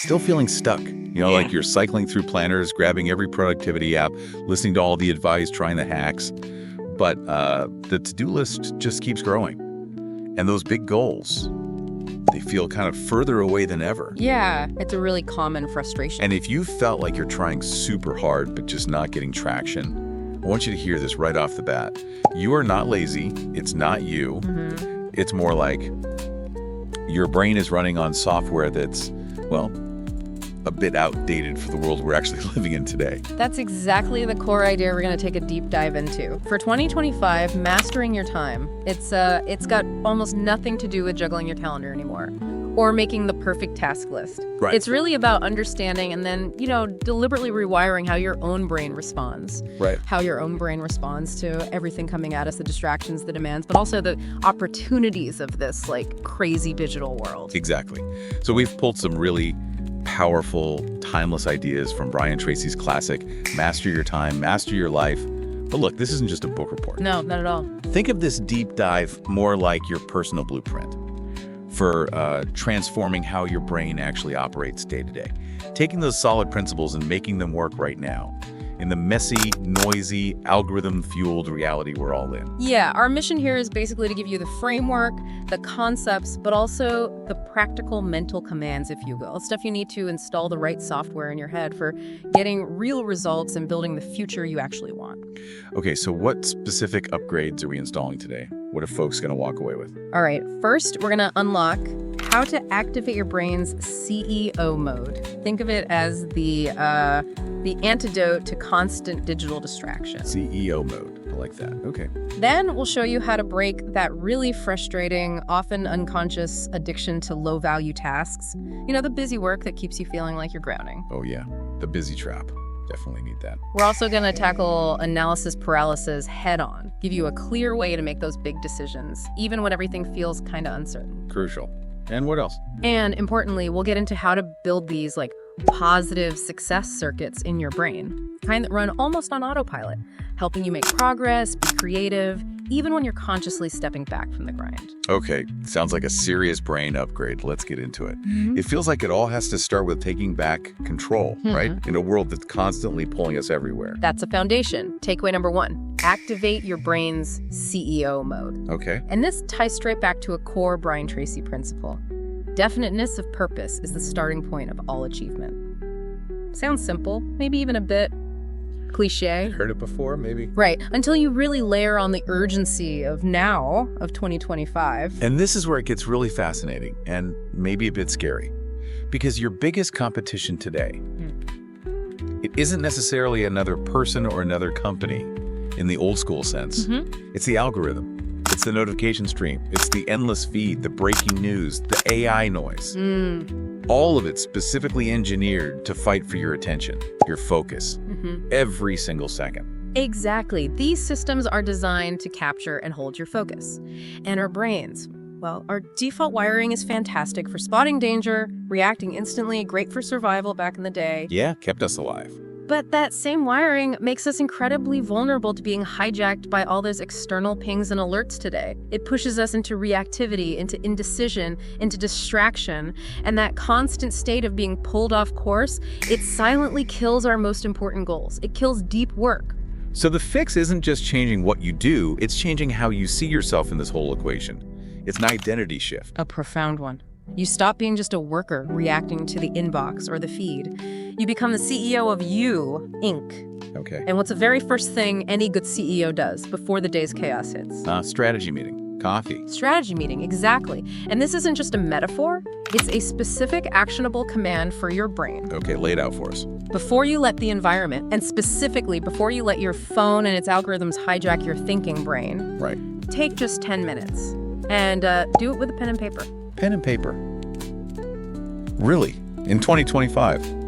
still feeling stuck. Like you're cycling through planners, grabbing every productivity app, listening to all the advice, trying the hacks. But the to-do list just keeps growing. And those big goals, they feel kind of further away than ever. Yeah, it's a really common frustration. And if you felt like you're trying super hard but just not getting traction, I want you to hear this right off the bat. You are not lazy. It's not you. It's more like your brain is running on software that's, well, a bit outdated for the world we're actually living in today. That's exactly the core idea we're going to take a deep dive into. For 2025, mastering your time, it's got almost nothing to do with juggling your calendar anymore or making the perfect task list. Right. It's really about understanding and then, deliberately rewiring how your own brain responds. Right. How your own brain responds to everything coming at us, the distractions, the demands, but also the opportunities of this crazy digital world. Exactly. So we've pulled some really powerful, timeless ideas from Brian Tracy's classic, Master Your Time, Master Your Life. But look, this isn't just a book report. No, not at all. Think of this deep dive more like your personal blueprint for transforming how your brain actually operates day to day. Taking those solid principles and making them work right now in the messy, noisy, algorithm-fueled reality we're all in. Yeah, our mission here is basically to give you the framework, the concepts, but also the practical mental commands, if you will. Stuff you need to install the right software in your head for getting real results and building the future you actually want. Okay, so what specific upgrades are we installing today? What are folks going to walk away with? All right, first, we're going to unlock how to activate your brain's CEO mode. Think of it as the antidote to constant digital distraction. CEO mode. I like that. Okay. Then we'll show you how to break that really frustrating, often unconscious addiction to low-value tasks. The busy work that keeps you feeling like you're drowning. Oh, yeah. The busy trap. Definitely need that. We're also going to tackle analysis paralysis head-on, give you a clear way to make those big decisions, even when everything feels kind of uncertain. Crucial. And what else? And importantly, we'll get into how to build these positive success circuits in your brain, kind that run almost on autopilot, helping you make progress, be creative, even when you're consciously stepping back from the grind. Okay, sounds like a serious brain upgrade. Let's get into it. It feels like it all has to start with taking back control, right? In a world that's constantly pulling us everywhere. That's a foundation. Takeaway number 1, activate your brain's CEO mode. Okay. And this ties straight back to a core Brian Tracy principle. Definiteness of purpose is the starting point of all achievement. Sounds simple, maybe even a bit cliche. Heard it before, maybe. Right, until you really layer on the urgency of now, of 2025. And this is where it gets really fascinating and maybe a bit scary. Because your biggest competition today, it isn't necessarily another person or another company in the old school sense. It's the algorithm. It's the notification stream. It's the endless feed, the breaking news, the AI noise. All of it specifically engineered to fight for your attention, your focus, every single second. Exactly. These systems are designed to capture and hold your focus. And our brains, well, our default wiring is fantastic for spotting danger, reacting instantly, great for survival back in the day. Yeah, kept us alive. But that same wiring makes us incredibly vulnerable to being hijacked by all those external pings and alerts today. It pushes us into reactivity, into indecision, into distraction, and that constant state of being pulled off course, it silently kills our most important goals. It kills deep work. So the fix isn't just changing what you do, it's changing how you see yourself in this whole equation. It's an identity shift. A profound one. You stop being just a worker reacting to the inbox or the feed. You become the CEO of you, Inc. Okay. And what's the very first thing any good CEO does before the day's chaos hits? Strategy meeting. Coffee. Strategy meeting, exactly. And this isn't just a metaphor, it's a specific actionable command for your brain. Okay, lay it out for us. Before you let the environment, and specifically before you let your phone and its algorithms hijack your thinking brain, Right. take just 10 minutes and do it with a pen and paper. Pen and paper. Really? In 2025?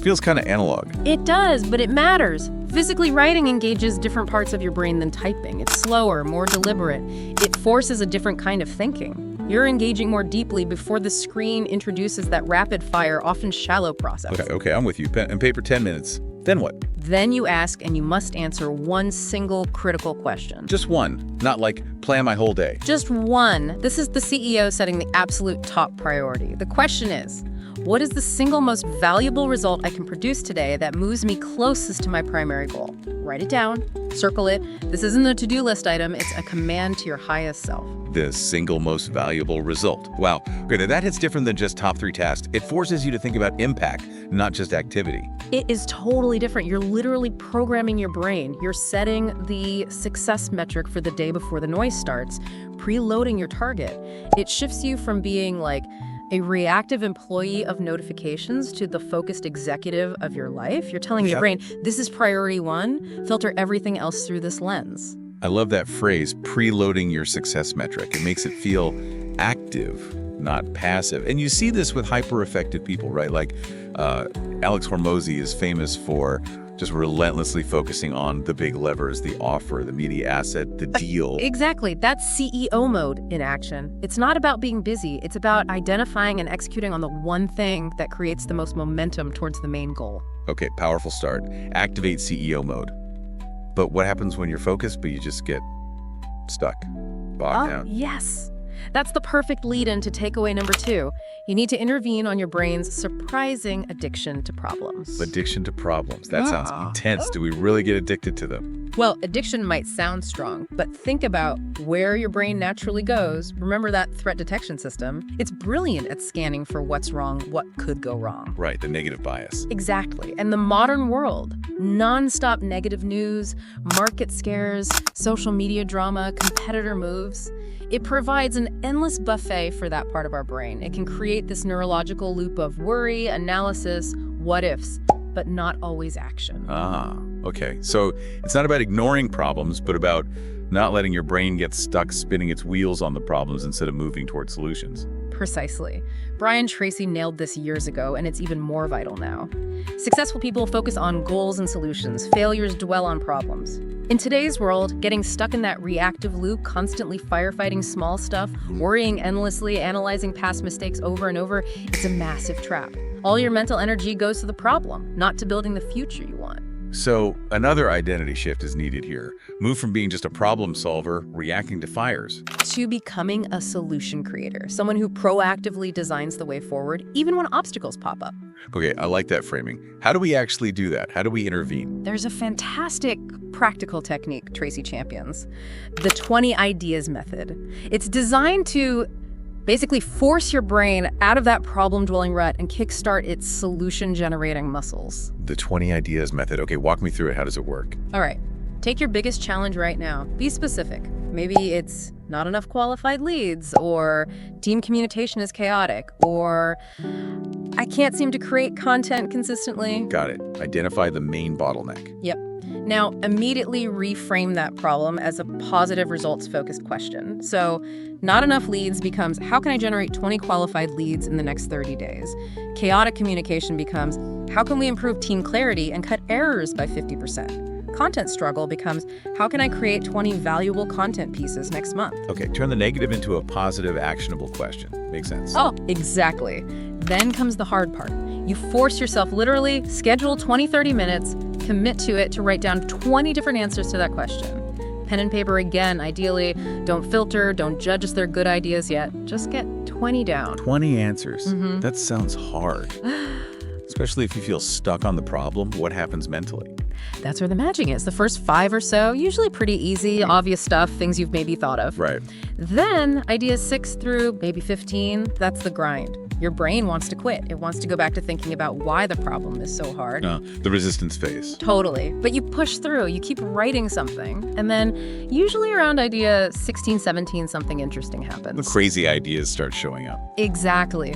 Feels kind of analog. It does, but it matters. Physically writing engages different parts of your brain than typing. It's slower, more deliberate. It forces a different kind of thinking. You're engaging more deeply before the screen introduces that rapid-fire, often shallow process. Okay, I'm with you. Pen and paper, 10 minutes. Then what? Then you ask and you must answer one single critical question. Just one, not like plan my whole day. Just one. This is the CEO setting the absolute top priority. The question is, what is the single most valuable result I can produce today that moves me closest to my primary goal? Write it down, circle it. This isn't a to-do list item, it's a command to your highest self. The single most valuable result. Wow. Okay, now that hits different than just top 3 tasks. It forces you to think about impact, not just activity. It is totally different. You're literally programming your brain. You're setting the success metric for the day before the noise starts, preloading your target. It shifts you from being like a reactive employee of notifications to the focused executive of your life. You're telling your brain, this is priority 1, filter everything else through this lens. I love that phrase, preloading your success metric. It makes it feel active, not passive. And you see this with hyper-effective people, right? Like Alex Hormozy is famous for just relentlessly focusing on the big levers, the offer, the media asset, the deal. Exactly. That's CEO mode in action. It's not about being busy. It's about identifying and executing on the one thing that creates the most momentum towards the main goal. Okay, powerful start. Activate CEO mode. But what happens when you're focused, but you just get stuck, bogged down? Yes. That's the perfect lead-in to takeaway number 2. You need to intervene on your brain's surprising addiction to problems. Addiction to problems. That sounds intense. Do we really get addicted to them? Well, addiction might sound strong, but think about where your brain naturally goes. Remember that threat detection system? It's brilliant at scanning for what's wrong, what could go wrong. Right, the negative bias. Exactly. And the modern world, nonstop negative news, market scares, social media drama, competitor moves, it provides an endless buffet for that part of our brain. It can create this neurological loop of worry, analysis, what ifs, but not always action. Okay. So it's not about ignoring problems, but about not letting your brain get stuck spinning its wheels on the problems instead of moving toward solutions. Precisely. Brian Tracy nailed this years ago, and it's even more vital now. Successful people focus on goals and solutions. Failures dwell on problems. In today's world, getting stuck in that reactive loop, constantly firefighting small stuff, worrying endlessly, analyzing past mistakes over and over, it's a massive trap. All your mental energy goes to the problem, not to building the future you want. So another identity shift is needed here. Move from being just a problem solver, reacting to fires, to becoming a solution creator, someone who proactively designs the way forward, even when obstacles pop up. Okay, I like that framing. How do we actually do that? How do we intervene? There's a fantastic practical technique Tracy champions, the 20 ideas method. It's designed to basically force your brain out of that problem-dwelling rut and kickstart its solution-generating muscles. The 20 ideas method. Okay, walk me through it. How does it work? All right. Take your biggest challenge right now. Be specific. Maybe it's not enough qualified leads, or team communication is chaotic, or I can't seem to create content consistently. Got it. Identify the main bottleneck. Yep. Now, immediately reframe that problem as a positive results-focused question. So, not enough leads becomes, how can I generate 20 qualified leads in the next 30 days? Chaotic communication becomes, how can we improve team clarity and cut errors by 50%? Content struggle becomes, how can I create 20 valuable content pieces next month? Okay, turn the negative into a positive, actionable question. Makes sense. Oh, exactly. Then comes the hard part. You force yourself literally, schedule 20-30 minutes, commit to it to write down 20 different answers to that question. Pen and paper again, ideally. Don't filter, don't judge if they're good ideas yet. Just get 20 down. 20 answers. That sounds hard. Especially if you feel stuck on the problem. What happens mentally? That's where the magic is. The first 5 or so, usually pretty easy, obvious stuff, things you've maybe thought of. Right. Then ideas 6 through maybe 15, that's the grind. Your brain wants to quit. It wants to go back to thinking about why the problem is so hard. The resistance phase. Totally. But you push through. You keep writing something. And then usually around idea 16, 17, something interesting happens. The crazy ideas start showing up. Exactly.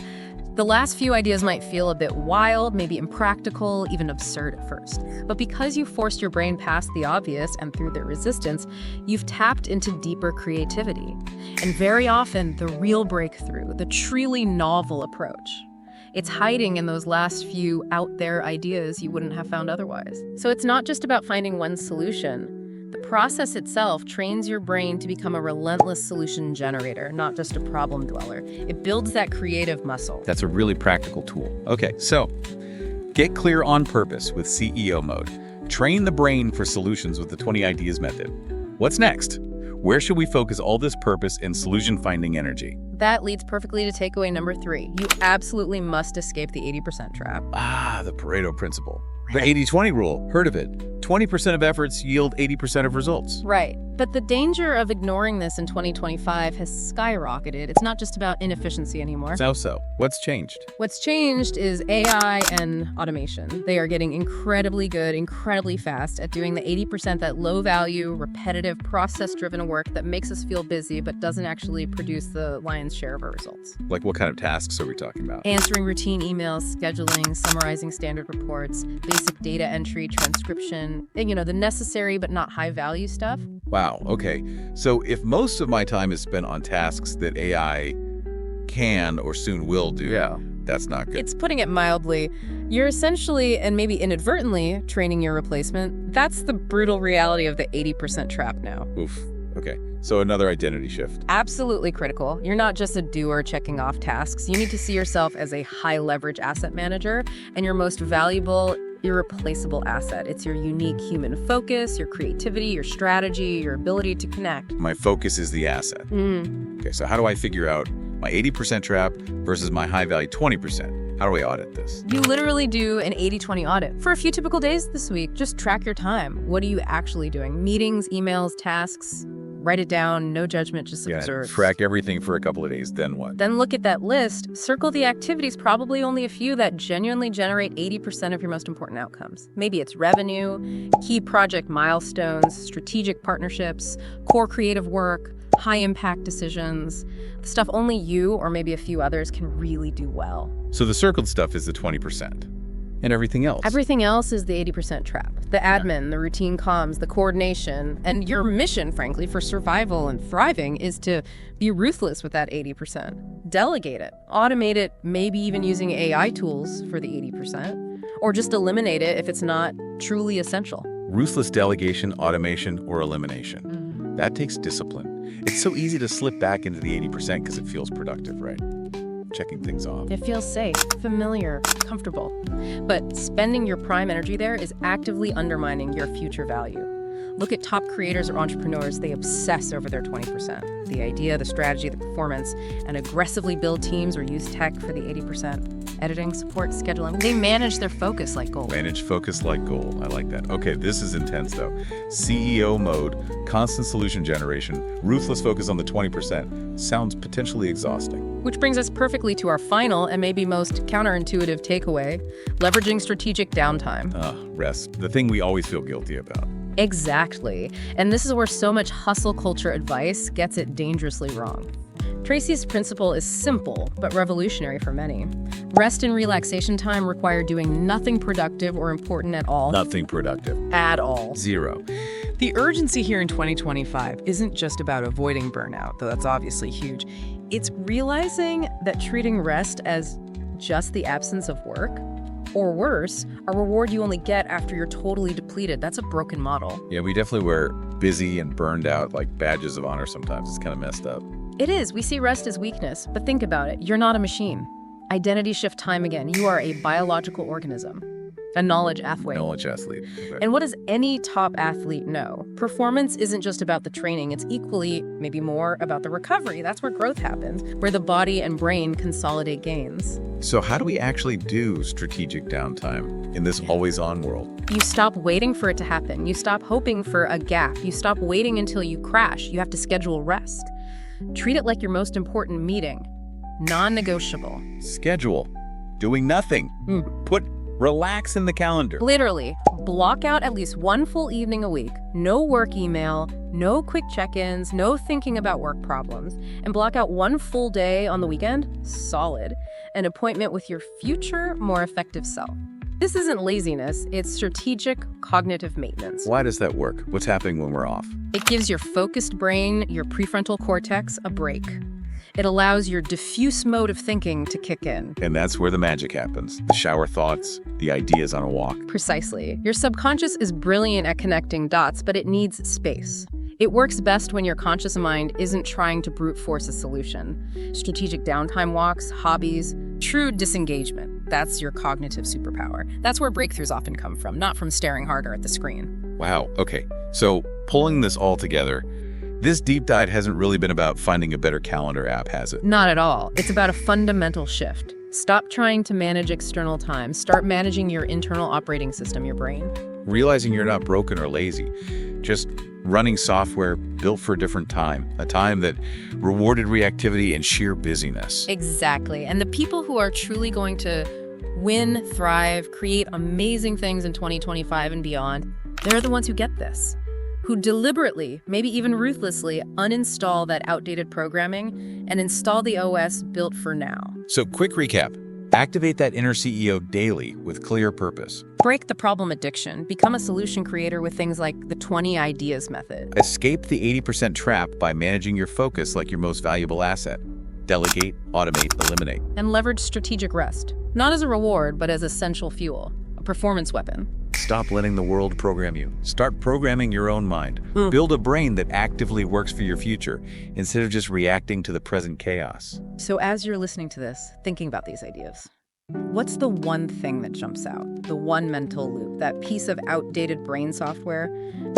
The last few ideas might feel a bit wild, maybe impractical, even absurd at first. But because you forced your brain past the obvious and through the resistance, you've tapped into deeper creativity. And very often, the real breakthrough, the truly novel approach, it's hiding in those last few out-there ideas you wouldn't have found otherwise. So it's not just about finding one solution. The process itself trains your brain to become a relentless solution generator, not just a problem dweller. It builds that creative muscle. That's a really practical tool. Okay, so Get clear on purpose with CEO mode. Train the brain for solutions with the 20 ideas method. What's next? Where should we focus all this purpose and solution-finding energy? That leads perfectly to takeaway number 3. You absolutely must escape the 80% trap. The Pareto principle. The 80-20 rule. Heard of it. 20% of efforts yield 80% of results. Right. But the danger of ignoring this in 2025 has skyrocketed. It's not just about inefficiency anymore. So, what's changed? What's changed is AI and automation. They are getting incredibly good, incredibly fast at doing the 80% that low-value, repetitive, process-driven work that makes us feel busy but doesn't actually produce the lion's share of our results. Like what kind of tasks are we talking about? Answering routine emails, scheduling, summarizing standard reports, basic data entry, transcription, and, the necessary but not high-value stuff. Wow, okay. So if most of my time is spent on tasks that AI can or soon will do, that's not good. It's putting it mildly. You're essentially, and maybe inadvertently, training your replacement. That's the brutal reality of the 80% trap now. Oof. Okay. So another identity shift. Absolutely critical. You're not just a doer checking off tasks. You need to see yourself as a high-leverage asset manager, and your most valuable, irreplaceable asset. It's your unique human focus, your creativity, your strategy, your ability to connect. My focus is the asset. Okay, so how do I figure out my 80% trap versus my high-value 20%? How do we audit this? You literally do an 80-20 audit. For a few typical days this week, just track your time. What are you actually doing? Meetings, emails, tasks? Write it down, no judgment, just observe. Track everything for a couple of days, then what? Then look at that list, circle the activities, probably only a few that genuinely generate 80% of your most important outcomes. Maybe it's revenue, key project milestones, strategic partnerships, core creative work, high-impact decisions, the stuff only you or maybe a few others can really do well. So the circled stuff is the 20%. And everything else? Everything else is the 80% trap. The admin, the routine comms, the coordination, and your mission, frankly, for survival and thriving is to be ruthless with that 80%. Delegate it, automate it, maybe even using AI tools for the 80%, or just eliminate it if it's not truly essential. Ruthless delegation, automation, or elimination. That takes discipline. It's so easy to slip back into the 80% because it feels productive, right? Checking things off. It feels safe, familiar, comfortable. But spending your prime energy there is actively undermining your future value. Look at top creators or entrepreneurs. They obsess over their 20%. The idea, the strategy, the performance, and aggressively build teams or use tech for the 80%. Editing, support, scheduling. They manage their focus like gold. Manage focus like gold. I like that. Okay, this is intense though. CEO mode, constant solution generation, ruthless focus on the 20%. Sounds potentially exhausting. Which brings us perfectly to our final and maybe most counterintuitive takeaway, leveraging strategic downtime. Rest. The thing we always feel guilty about. Exactly. And this is where so much hustle culture advice gets it dangerously wrong. Tracy's principle is simple, but revolutionary for many. Rest and relaxation time require doing nothing productive or important at all. Nothing productive. At all. Zero. The urgency here in 2025 isn't just about avoiding burnout, though that's obviously huge. It's realizing that treating rest as just the absence of work, or worse, a reward you only get after you're totally depleted. That's a broken model. Yeah, we definitely wear busy and burned out like badges of honor sometimes. It's kind of messed up. It is. We see rest as weakness, but think about it. You're not a machine. Identity shift time again. You are a biological organism, a knowledge athlete. Knowledge athlete. Okay. And what does any top athlete know? Performance isn't just about the training. It's equally, maybe more, about the recovery. That's where growth happens, where the body and brain consolidate gains. So how do we actually do strategic downtime in this always-on world? You stop waiting for it to happen. You stop hoping for a gap. You stop waiting until you crash. You have to schedule rest. Treat it like your most important meeting. Non-negotiable. Schedule. Doing nothing. Put relax in the calendar. Literally, block out at least one full evening a week. No work email, no quick check-ins, no thinking about work problems. And block out one full day on the weekend. Solid. An appointment with your future, more effective self. This isn't laziness, it's strategic cognitive maintenance. Why does that work? What's happening when we're off? It gives your focused brain, your prefrontal cortex, a break. It allows your diffuse mode of thinking to kick in. And that's where the magic happens. The shower thoughts, the ideas on a walk. Precisely. Your subconscious is brilliant at connecting dots, but it needs space. It works best when your conscious mind isn't trying to brute force a solution. Strategic downtime walks, hobbies, true disengagement. That's your cognitive superpower. That's where breakthroughs often come from, not from staring harder at the screen. Wow, okay. So pulling this all together, this deep dive hasn't really been about finding a better calendar app, has it? Not at all. It's about a fundamental shift. Stop trying to manage external time. Start managing your internal operating system, your brain. Realizing you're not broken or lazy, just running software built for a different time, a time that rewarded reactivity and sheer busyness. Exactly. And the people who are truly going to win, thrive, create amazing things in 2025 and beyond, they're the ones who get this, who deliberately, maybe even ruthlessly, uninstall that outdated programming and install the OS built for now. So quick recap. Activate that inner CEO daily with clear purpose. Break the problem addiction. Become a solution creator with things like the 20 ideas method. Escape the 80% trap by managing your focus like your most valuable asset. Delegate, automate, eliminate. And leverage strategic rest. Not as a reward, but as essential fuel. A performance weapon. Stop letting the world program you. Start programming your own mind. Build a brain that actively works for your future instead of just reacting to the present chaos. So as you're listening to this, thinking about these ideas, what's the one thing that jumps out? The one mental loop, that piece of outdated brain software?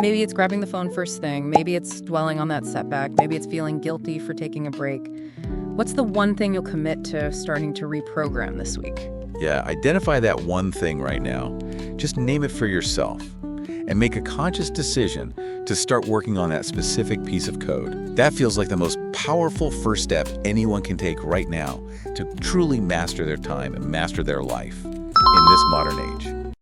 Maybe it's grabbing the phone first thing. Maybe it's dwelling on that setback. Maybe it's feeling guilty for taking a break. What's the one thing you'll commit to starting to reprogram this week? Yeah, identify that one thing right now. Just name it for yourself and make a conscious decision to start working on that specific piece of code. That feels like the most powerful first step anyone can take right now to truly master their time and master their life in this modern age.